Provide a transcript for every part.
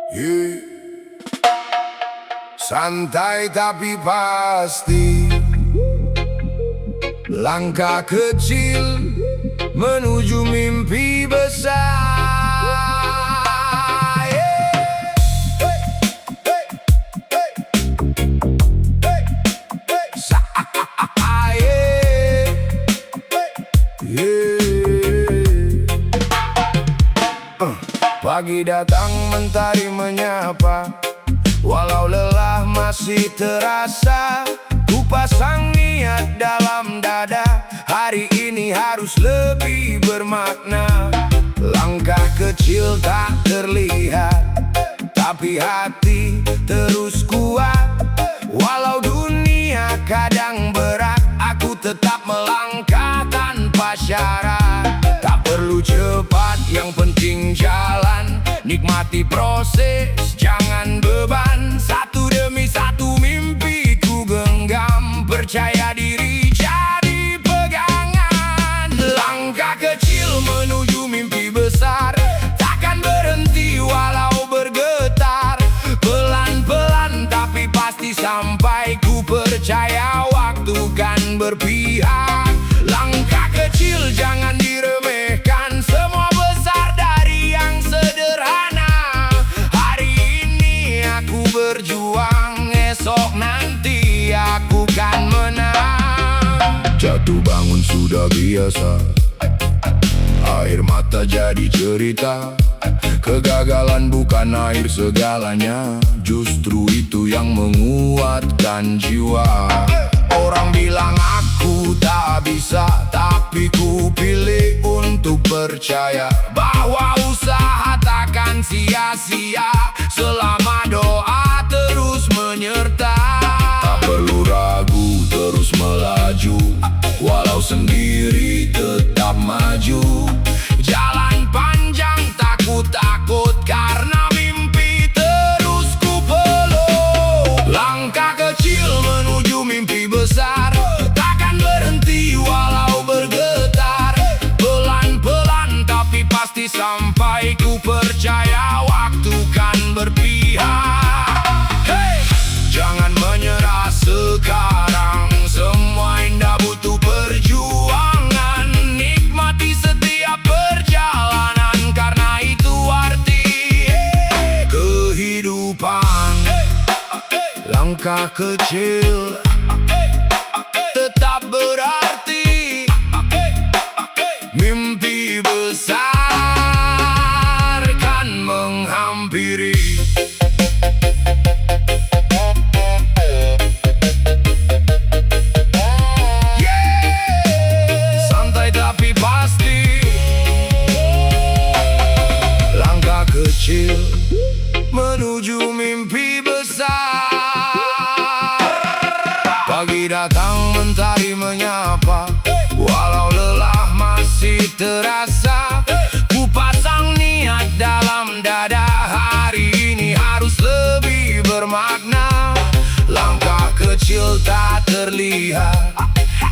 Yeah. Santai tapi pasti, langkah kecil menuju mimpi besar. Yeah. Hey, hey, hey. Hey, hey. Pagi datang mentari menyapa, walau lelah masih terasa. Ku pasang niat dalam dada, hari ini harus lebih bermakna. Langkah kecil tak terlihat, tapi hati terus kuat. Walau dunia kadang berat, aku tetap melangkah tanpa syarat. Tak perlu cepat, yang penting jalan. Nikmati proses, jangan beban. Satu demi satu mimpi ku genggam, percaya diri jadi pegangan. Langkah kecil menuju mimpi besar, takkan berhenti walau bergetar. Pelan-pelan tapi pasti sampai, ku percaya waktu kan berpihak. Langkah kecil jangan diremehkan, semua besar dari yang sederhana. Hari ini aku berjuang, esok nanti aku kan menang. Jatuh bangun sudah biasa, air mata jadi cerita. Kegagalan bukan akhir segalanya, justru itu yang menguatkan jiwa. Orang bilang aku tak bisa, tapi ku pilih untuk percaya bahwa usaha takkan sia-sia selama doa terus menyerta. Tak perlu ragu, terus melaju, walau sendiri tetap maju. Jalan panjang, takut karena mimpi terus ku peluk. Langkah kecil menuju mimpi besar, takkan berhenti walau bergetar. Pelan-pelan tapi pasti sampai, ku percaya waktu kan berpihak. Hey! Jangan menyerah sekarang, semua indah butuh perjuangan. Nikmati setiap perjalanan, karena itu arti kehidupan. Langkah kecil tetap berarti, mimpi besar kan menghampiri. Santai tapi pasti, langkah kecil menuju mimpi besar. Pagi datang mentari menyapa, walau lelah masih terasa. Ku pasang niat dalam dada, hari ini harus lebih bermakna. Langkah kecil tak terlihat,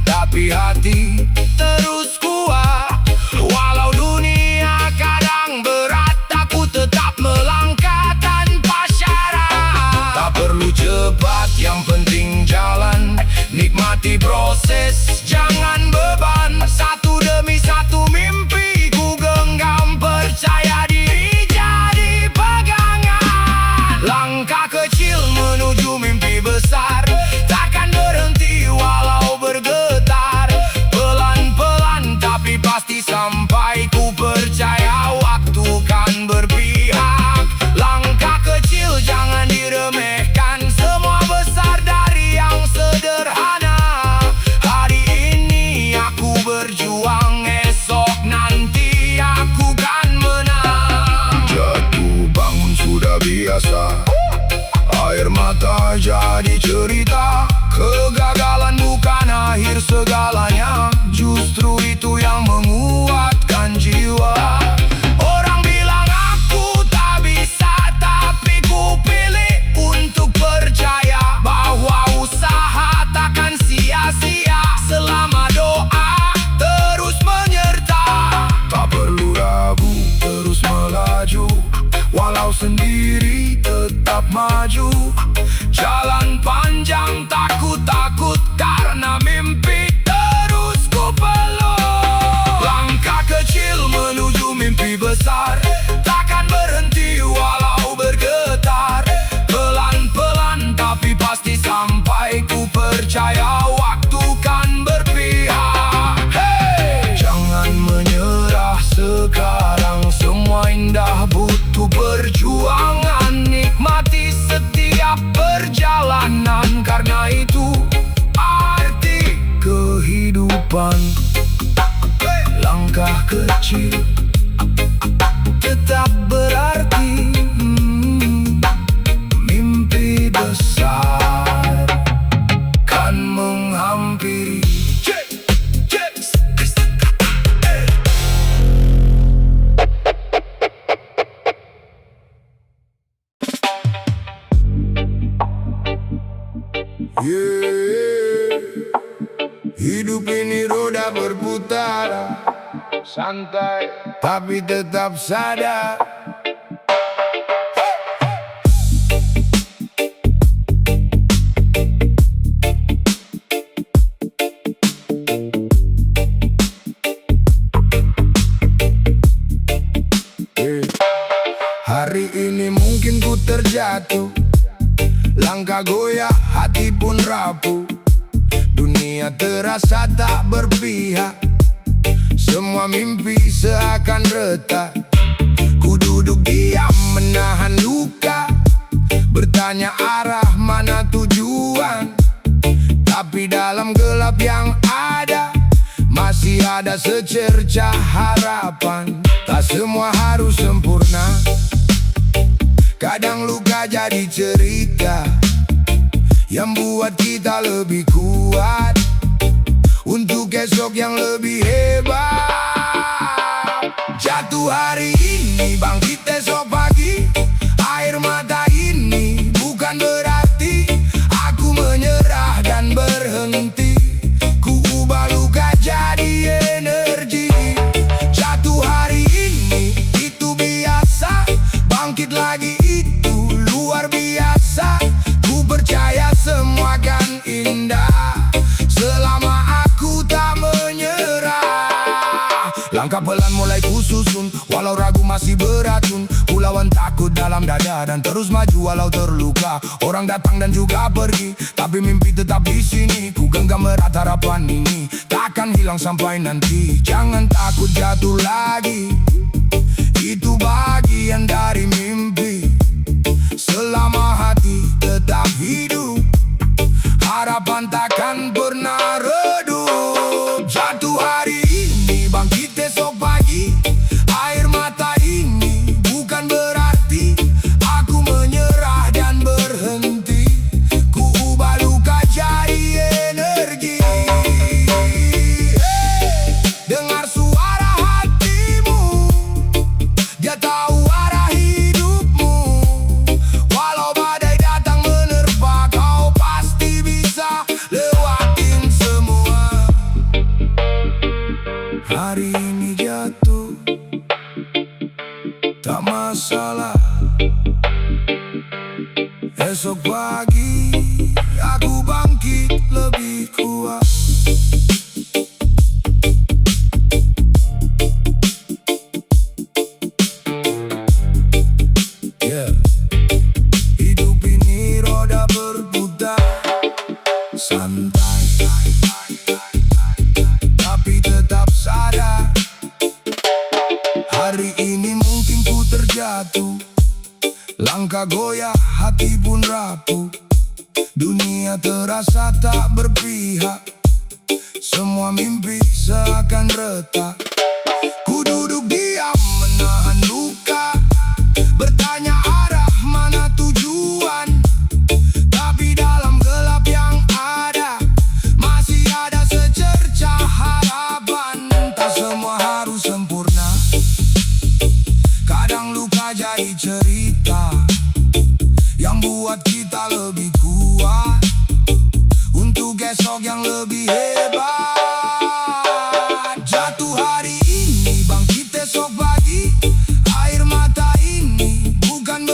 tapi hati terus kuat. Walau dunia kadang berat, aku tetap melangkah tanpa syarat. Tak perlu cepat, yang penting jalan. Nikmati proses, jangan beban. Satu demi satu mimpi ku genggam, percaya diri jadi pegangan. Langkah kecil menuju mimpi besar, takkan berhenti walau tahu sendiri tetap maju. Jalan panjang takut-takut karena mimpi terus ku peluk. Langkah kecil menuju mimpi besar, takkan berhenti walau bergetar. Pelan-pelan tapi pasti sampai, ku percaya waktu kan berpihak. Hey! Jangan menyerah sekarang, semua indah butuh perjuangan. Nikmati setiap perjalanan, karena itu arti kehidupan. Langkah kecil tetap berarti, mimpi besar kan menghampiri. Hidup ini roda berputar, santai tapi tetap sadar. Hari ini mungkin ku terjatuh, langkah goyah, hati pun rapuh. Dunia terasa tak berpihak, semua mimpi seakan retak. Ku duduk diam menahan luka, bertanya arah mana tujuan. Tapi dalam gelap yang ada, masih ada secercah harapan. Tak semua harus sempurna, kadang luka jadi cerita yang buat kita lebih kuat untuk esok yang lebih hebat. Jatuh hari ini, bangkit esok pagi. Air mata ini bukan berarti aku menyerah dan berhenti. Ku ubah luka jadi energi. Jatuh hari ini itu biasa, bangkit lagi itu luar biasa. Ku percaya semua kan indah selama aku tak menyerah. Langkah pelan mulai ku susun, walau ragu masih beracun. Ku lawan takut dalam dada dan terus maju walau terluka. Orang datang dan juga pergi, tapi mimpi tetap di sini. Ku genggam erat harapan ini, takkan hilang sampai nanti. Jangan takut jatuh lagi, itu bagian dari mimpi. Selama hati tetap hidup, harapan takkan pernah redup. Jatuh hari ini, bangkit esok pagi. Air mata ini bukan berarti aku menyerah dan berhenti. Ku ubah luka jadi energi. Dengar suara hatimu, dia tahu arah hidupmu. Walau badai datang menerpa, kau pasti bisa lewatin semua. Hari ini jatuh, tak masalah. Esok pagi aku bangkit lebih kuat. Hidup ini roda berputar, santai tapi tetap sadar. Hari ini mungkin ku terjatuh, langkah goyah, hati pun rapuh. Dunia terasa tak berpihak, semua mimpi seakan retak. Ku duduk diam menahan luka, bertanya arah mana tujuan. Tapi dalam gelap yang ada, masih ada secercah harapan. Tak semua harus sempurna, kadang luka jadi cerita yang buat kita lebih kuat untuk esok yang lebih hebat. Jatuh hari ini, bangkit esok pagi. Air mata ini bukan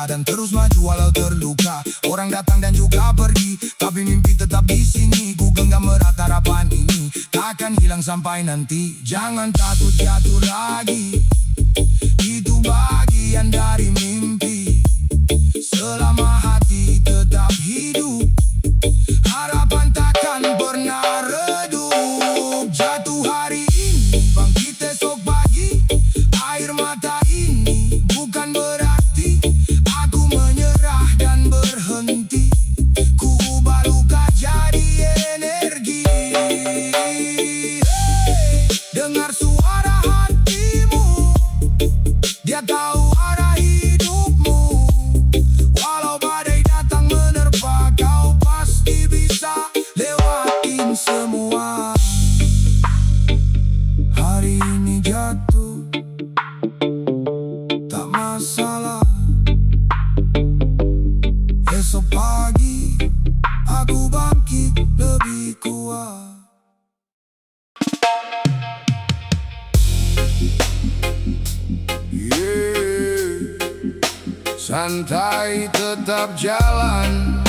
dada dan terus maju walau terluka. Orang datang dan juga pergi, tapi mimpi tetap di sini. Ku genggam erat harapan ini, takkan hilang sampai nanti. Jangan takut jatuh lagi, itu bagian dari mimpi. Selama hati tetap hidup, harapan takkan pernah redup. Jatuh hari ini, bangkit esok pagi. Air mata ini bukan berarti aku menyerah dan berhenti. Ku ubah luka jadi energi. Dengar suara hatimu, dia tahu arah hidupmu. Walau badai datang menerpa, kau pasti bisa lewatin semua. Hari ini jatuh, tak masalah. Esok pagi aku bangkit lebih kuat. Santai tetap jalan,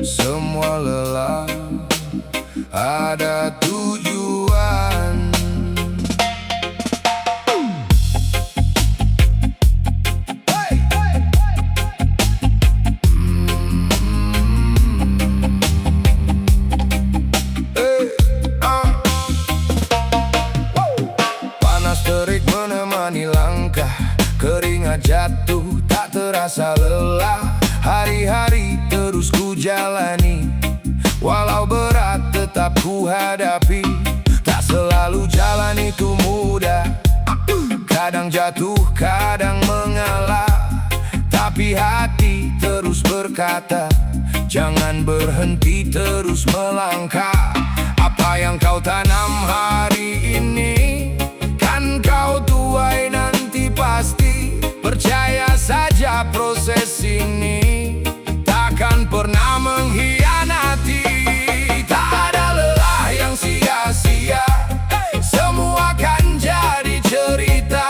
semua lelah ada tujuan. Panas terik menemani langkah, keringat jatuh tak terasa lelah. Hari-hari terus ku jalani, walau berat tetap ku hadapi. Tak selalu jalan itu mudah, kadang jatuh, kadang mengalah. Tapi hati terus berkata, jangan berhenti, terus melangkah. Apa yang kau tanam hari ini, kan kau tuai nanti pasti. Percaya saja proses ini takkan pernah mengkhianati. Tak ada lelah yang sia-sia, semua kan jadi cerita.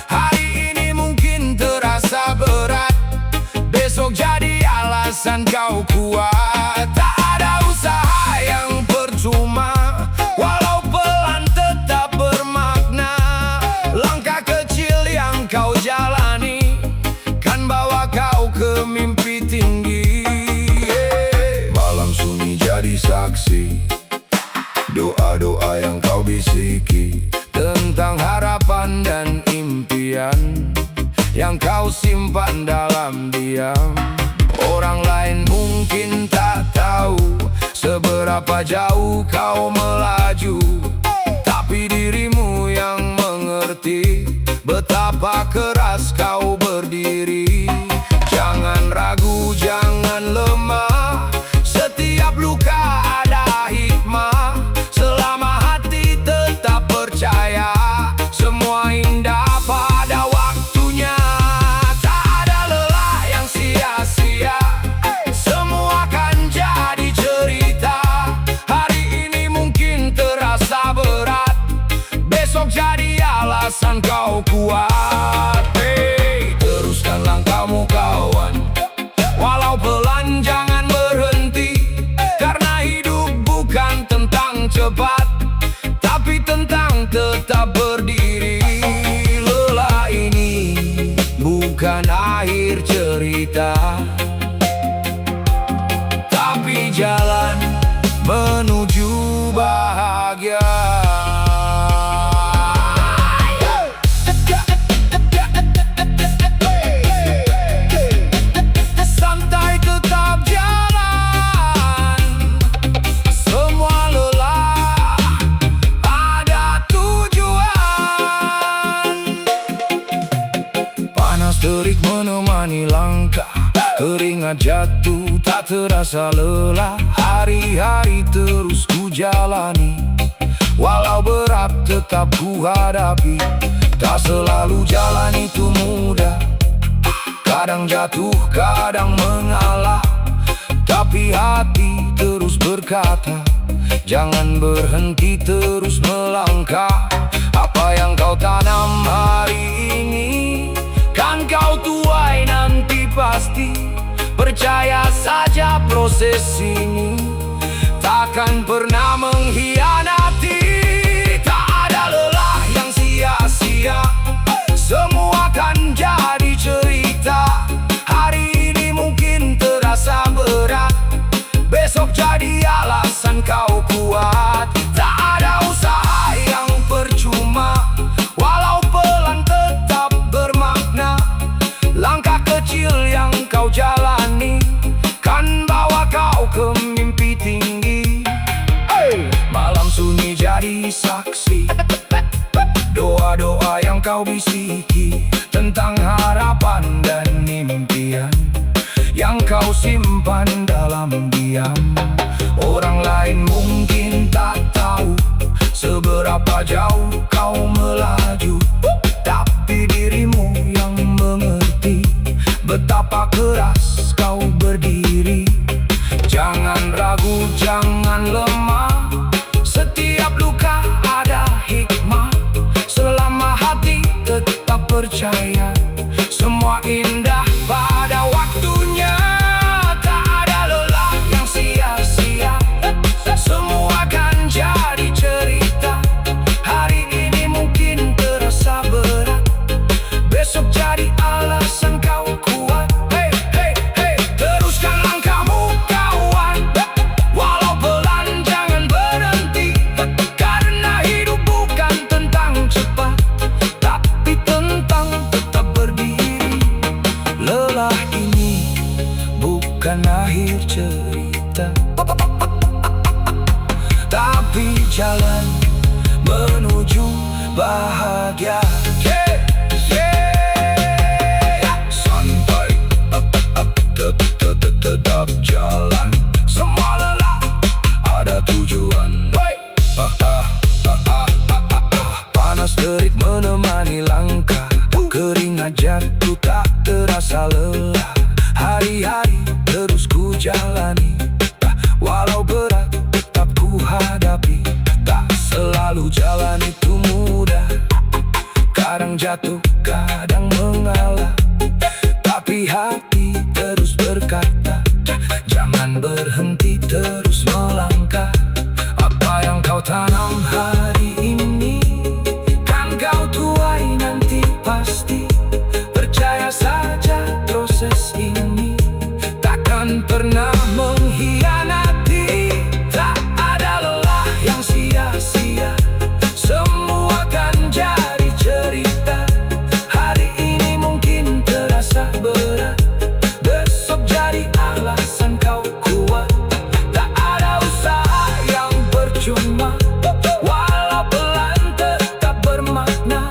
Hari ini mungkin terasa berat, besok jadi alasan kau kuat. Tak ada usaha yang percuma, walau pelan tetap bermakna. Langkah kecil yang kau jalani kan bawa kau ke mimpi tinggi. Malam sunyi jadi saksi, doa-doa yang kau bisiki tentang harapan dan impian yang kau simpan dalam diam. Orang lain mungkin tak tahu seberapa jauh kau melaju, tapi dirimu yang mengerti betapa keras kau berdiri. Jangan ragu, jangan lemah, setiap luka ada hikmah. Selama hati tetap percaya, semua indah pada waktunya. Tak ada lelah yang sia-sia, semua kan jadi cerita. Hari ini mungkin terasa berat, besok jadi alasan kau kuat. Hey, teruskan langkahmu kawan, walau pelan jangan berhenti. Karena hidup bukan tentang cepat, tapi tentang tetap berdiri. Lelah ini bukan akhir cerita, tapi jalan menuju bahagia. Santai tetap jalan, semua lelah ada tujuan. Panas terik menemani langkah, keringat jatuh tak terasa lelah. Hari-hari terus ku jalani, walau berat tetap ku hadapi. Tak selalu jalan itu mudah, kadang jatuh, kadang mengalah. Tapi hati terus berkata, jangan berhenti, terus melangkah. Apa yang kau tanam hari ini Kan kau tuai nanti pasti, percaya saja proses ini takkan pernah mengkhianati. Tak ada lelah yang sia-sia, semua kan jadi cerita. Hari ini mungkin terasa berat, besok jadi alasan kau kuat. Tak ada usaha yang percuma, walau pelan tetap bermakna. Langkah kecil yang kau jalani kan bawa kau ke mimpi tinggi. Malam sunyi jadi saksi, doa-doa yang kau bisiki tentang harapan dan impian yang kau simpan dalam diam. Orang lain mungkin tak tahu seberapa jauh kau melaju, tapi dirimu yang mengerti betapa keras kau berdiri. Jangan ragu, jangan lemah, setiap luka ada hikmah. Selama hati tetap percaya, semua indah pada waktunya. Tak ada lelah yang sia-sia, semua kan jadi cerita. Hari ini mungkin terasa berat, besok jadi alasan kau kuat. Hey, hey, hey, teruskan langkahmu kawan, walau pelan jangan berhenti. Karena hidup bukan tentang cepat, tapi tentang tetap berdiri. Lelah ini bukan akhir cerita, tapi jalan menuju bahagia. Santai, tetap jalan. Semua lelah ada tujuan. Panas terik menemani langkah, keringat jatuh tak terasa lelah. Hari-hari terus ku jalani, walau berat tetap ku hadapi. Tak selalu jalan itu mudah, kadang jatuh, kadang mengalah. Tapi hati terus berkata, jangan berhenti, terus melangkah. Apa yang kau tanam hari ini kan kau tuai nanti pasti. Percaya saja proses ini takkan pernah mengkhianati. Tak ada lelah yang sia-sia, semua kan jadi cerita. Hari ini mungkin terasa berat, besok jadi alasan kau kuat. Tak ada usaha yang percuma, walau pelan tetap bermakna.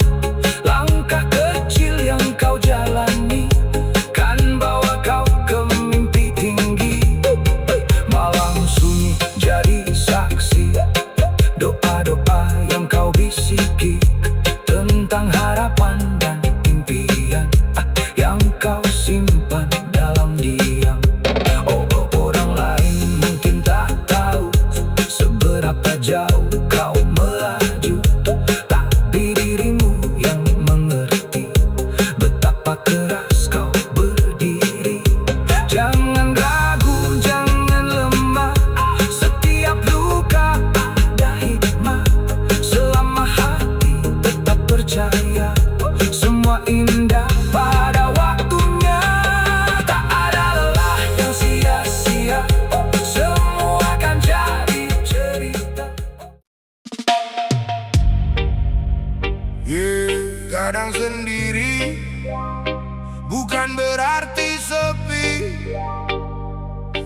Langkah kecil yang kau jalani kan bawa kau ke mimpi tinggi. Malam sunyi jadi saksi, doa-doa yang kau bisiki tentang harapan dan impian yang kau simpan dalam diam. Orang lain mungkin tak tahu seberapa jauh kau melaju, tapi dirimu yang mengerti betapa keras kau berdiri. Jangan ragu, jangan lemah, setiap luka ada hikmah. Selama hati tetap percaya, semua indah pada waktunya. Tak ada lelah yang sia-sia, semua kan jadi cerita. Kadang sendiri bukan berarti sepi.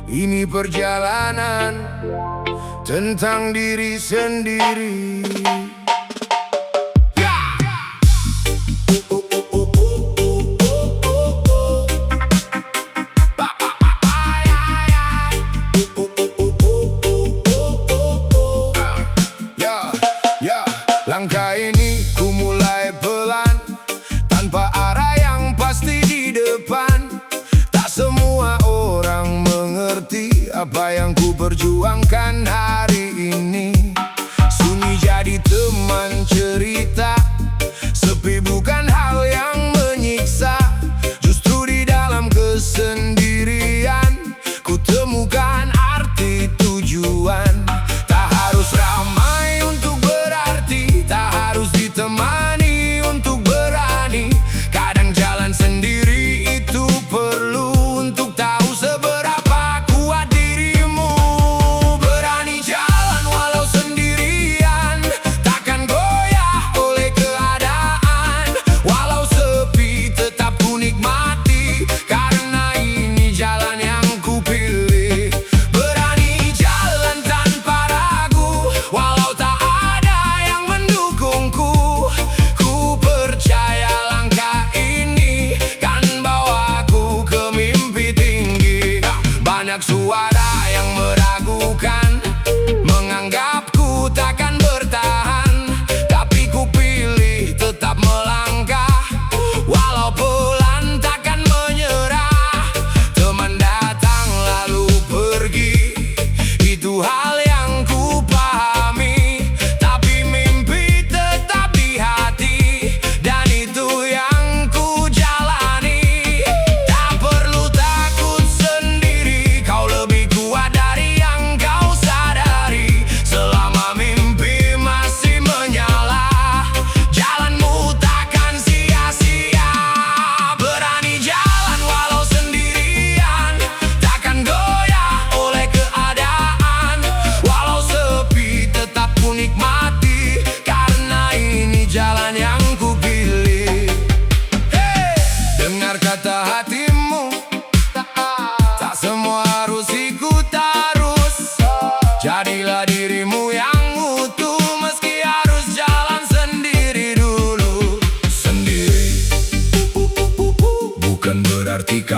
Ini perjalanan tentang diri sendiri. Langkah ini ku mulai pelan, tanpa arah yang pasti di depan. Tak semua orang mengerti apa yang ku perjuangkan hari ini. Sunyi jadi teman cerita, sepi bukan hal yang menyiksa.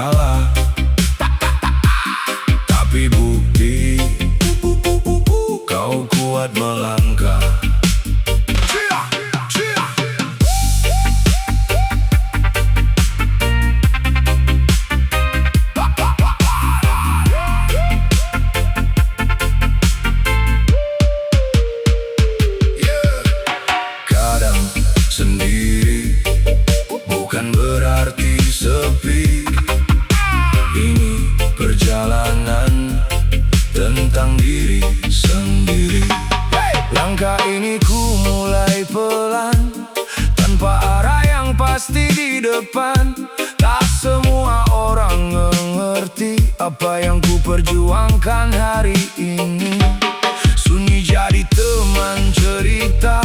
menyala, tapi bukti kau kuat melangkah. Kadang sendiri bukan berarti sepi. Ini perjalanan tentang diri sendiri. Langkah ini ku mulai pelan, tanpa arah yang pasti di depan. Tak semua orang mengerti apa yang ku perjuangkan hari ini. Sunyi jadi teman cerita,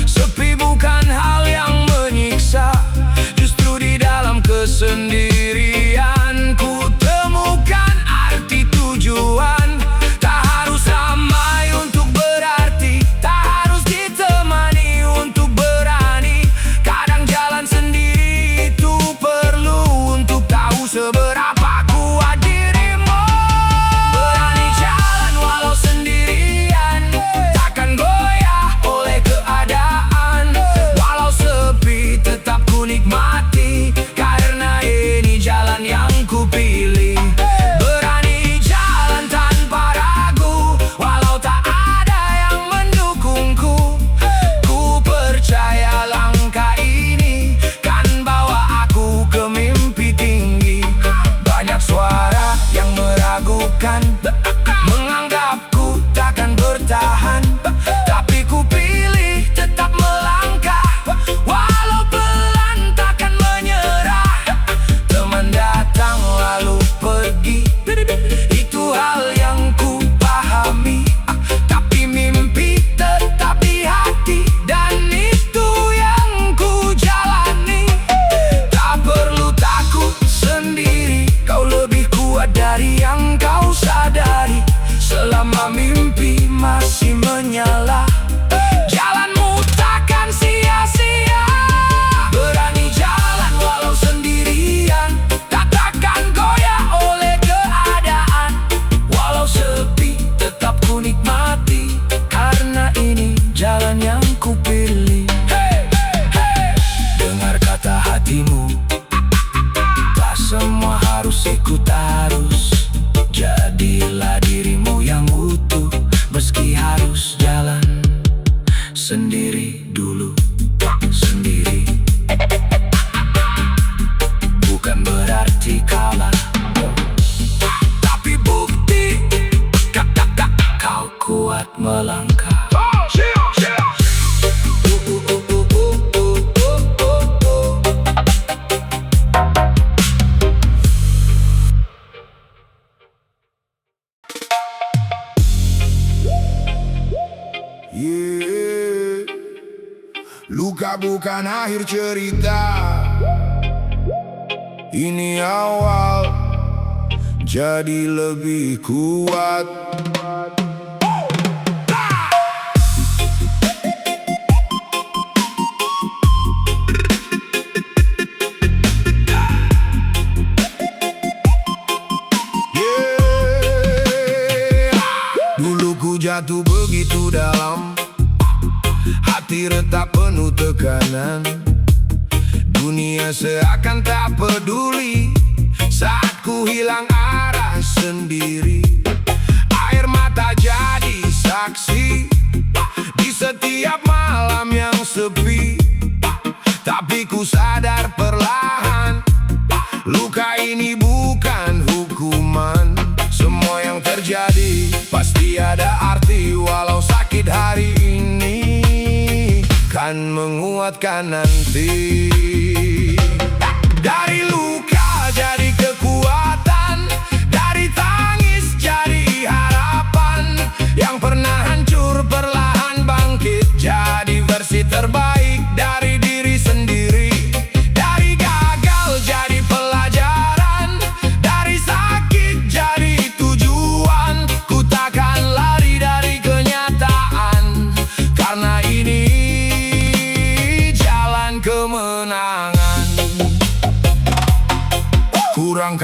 sepi bukan hal yang menyiksa. Justru di dalam kesendirian ku temukan arti tujuan. Tak harus ramai untuk berarti, tak harus ditemani untuk berani. Kadang jalan sendiri itu perlu untuk tahu seberapa kuat dirimu. Berani jalan walau sendirian, takkan goyah oleh keadaan. Walau sepi tetap ku nikmati, karena ini jalan yang ku pilih. Berani jalan tanpa ragu, walau tak ada yang mendukungku. Ku percaya langkah ini kan bawa aku ke mimpi tinggi. Banyak suara yang meragukan, menganggapku takkan bertahan, tapi ku pilih tetap melangkah. Walau pelan takkan menyerah. Teman datang lalu pergi, itu hal yang ku pahami. Tapi mimpi tetap di hati, dan itu yang ku jalani. Tak perlu takut sendiri, kau lebih kuat dari yang kau sadari. Selama mimpi masih menyala, jalanmu takkan sia-sia. Berani jalan walau sendirian, takkan goyah oleh keadaan. Walau sepi tetap ku nikmati, karena ini jalan yang ku pilih. Dengar kata hatimu, tak semua harus ikut arus. Jadilah dirimu yang utuh, meski harus jalan sendiri dulu. Sendiri bukan berarti kalah, tapi bukti kau kuat melangkah. Yeah. Luka bukan akhir cerita, ini awal jadi lebih kuat. Dulu ku jatuh begitu dalam, hati retak penuh tekanan. Dunia seakan tak peduli saat ku hilang arah sendiri. Air mata jadi saksi di setiap malam yang sepi. Tapi ku sadar perlahan, luka ini bukan hukuman. Semua yang terjadi pasti ada arti. Walau sakit hari ini kan menguatkan nanti. Dari luka jadi kekuatan, dari tangis jadi harapan. Yang pernah hancur perlahan bangkit, jadi versi terbaik dari diri sendiri. Dari gagal jadi pelajaran, dari sakit jadi tujuan. Ku takkan lari dari kenyataan, karena ini jalan kemenangan.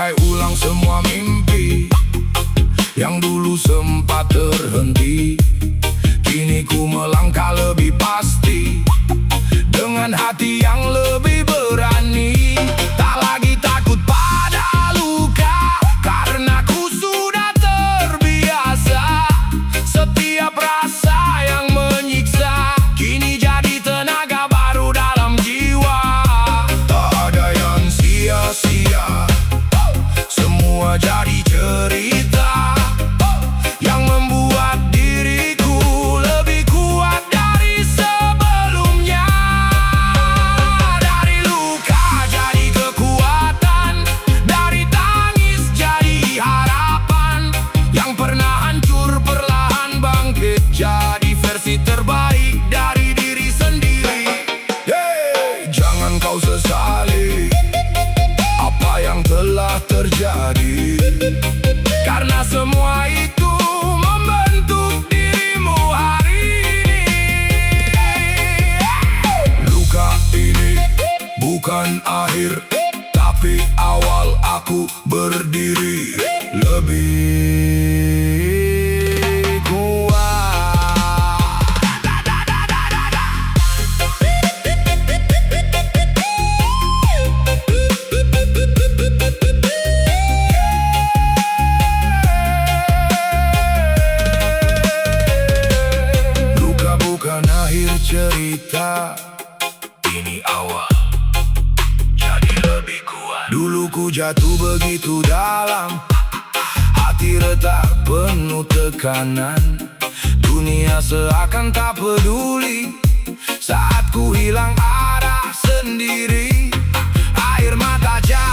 Rangkai ulang semua mimpi yang dulu sempat terhenti. Kini ku melangkah lebih pasti, dengan hati yang lebih berani. Tak lagi takut pada luka, karena ku sudah terbiasa. Setiap rasa yang menyiksa kini jadi tenaga baru dalam jiwa. Tak ada yang sia-sia, semua jadi cerita yang membuat diriku lebih kuat dari sebelumnya. Dari luka jadi kekuatan, dari tangis jadi harapan. Yang pernah hancur perlahan bangkit, jadi versi terbaik dari diri sendiri. Hey, jangan kau sesali apa yang telah terjadi, karena semua itu membentuk dirimu hari ini. Luka ini bukan akhir, tapi awal aku berdiri lebih kuat. Luka bukan akhir cerita, ini awal jadi lebih kuat. Dulu ku jatuh begitu dalam, hati retak penuh tekanan. Dunia seakan tak peduli saat ku hilang arah sendiri. Air mata jatuh